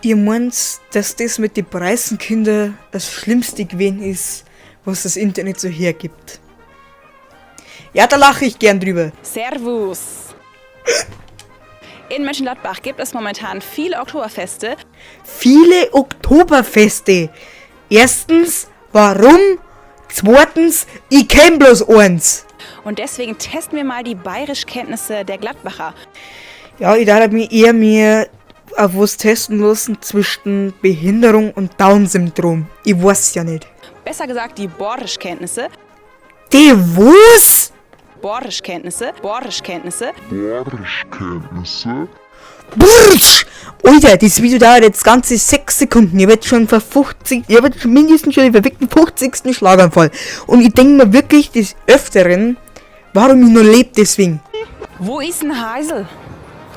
Ihr meint, dass das mit den Preisenkinder das Schlimmste gewesen ist, was das Internet so hergibt? Ja, da lache ich gern drüber. Servus! In Mönchengladbach gibt es momentan viele Oktoberfeste. Viele Oktoberfeste. Erstens, warum? Zweitens, ich kenn bloß eins. Und deswegen testen wir mal die Bayerischkenntnisse der Gladbacher. Ja, ich darf mich eher mehr auf was testen lassen zwischen Behinderung und Down-Syndrom. Ich weiß ja nicht. Besser gesagt die Borischkenntnisse. Die was? Borischkenntnisse. Bursch! Alter, das Video dauert jetzt ganze 6 Sekunden. Ich werd schon mindestens schon den verweckten 50. Schlaganfall. Und ich denke mir wirklich des Öfteren, warum ich noch lebe deswegen. Wo ist ein Heisel?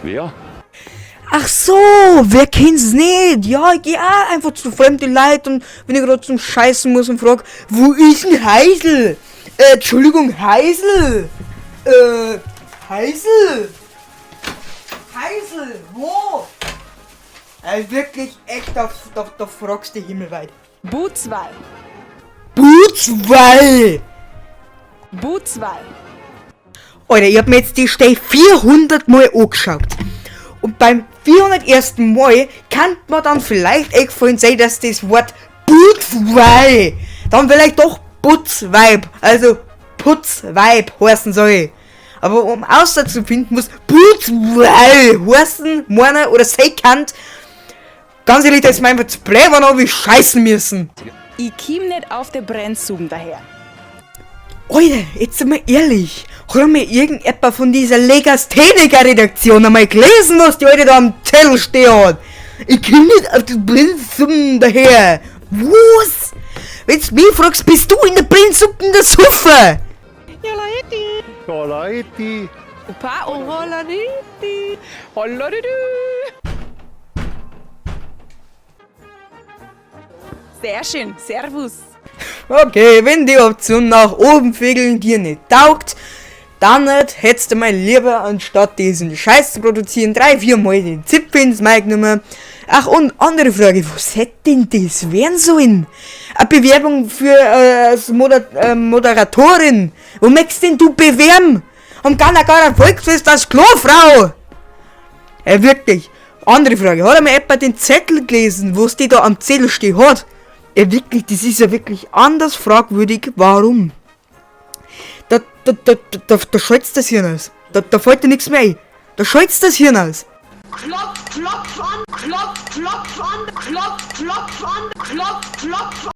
Wer? Ach so, wer kennt's nicht? Ja, ich geh auch einfach zu fremden Leuten und wenn ich gerade zum Scheißen muss und frag, wo ist ein Heisel? Entschuldigung, Heisel? Heisel? Heisel, wo? Wirklich echt, da fragst du himmelweit. Butzwall. Butzwall! Alter, ich hab mir jetzt die Stelle 400 Mal angeschaut. Und beim 401. Mal kann man dann vielleicht eingefallen sein, dass das Wort Butzwall dann vielleicht doch Putzweib, also Putzweib heißen soll. Aber um auszufinden, muss Putzwall heißen, meiner oder sein kann. Ganz ehrlich, das ist mir einfach zu blöd, wenn wir scheißen müssen. Ich komm nicht auf der Brennsuben daher. Alter, jetzt mal ehrlich, hat mir irgendjemand von dieser Legastheniker-Redaktion einmal gelesen, was die Leute da am Zettel stehen hat? Ich komm nicht auf die Brennsuppen daher. Was? Wenn du mich fragst, bist du in der Brennsuppen der Suffer? Ja, Leute. Opa, oh, holleridi. Holleridi. Sehr schön, servus. Okay, wenn die Option nach oben fägeln dir nicht taugt, dann hättest du mal lieber, anstatt diesen Scheiß zu produzieren, 3-4 Mal den Zipfel ins Mic genommen. Ach, und andere Frage, was hätte denn das werden sollen? Eine Bewerbung für als Moderatorin. Wo möchtest denn du bewerben? Am gar ein Volksfest als Klofrau. Wirklich. Andere Frage, hat einmal jemand den Zettel gelesen, was die da am Zettel stehen hat? Wirklich, das ist ja wirklich anders fragwürdig, warum? Da schalt's das Hirn aus. Da fällt dir nichts mehr ein. Da schalt's das Hirn aus. Klopf an, klopf an, klopf an, klopf an, klopf an.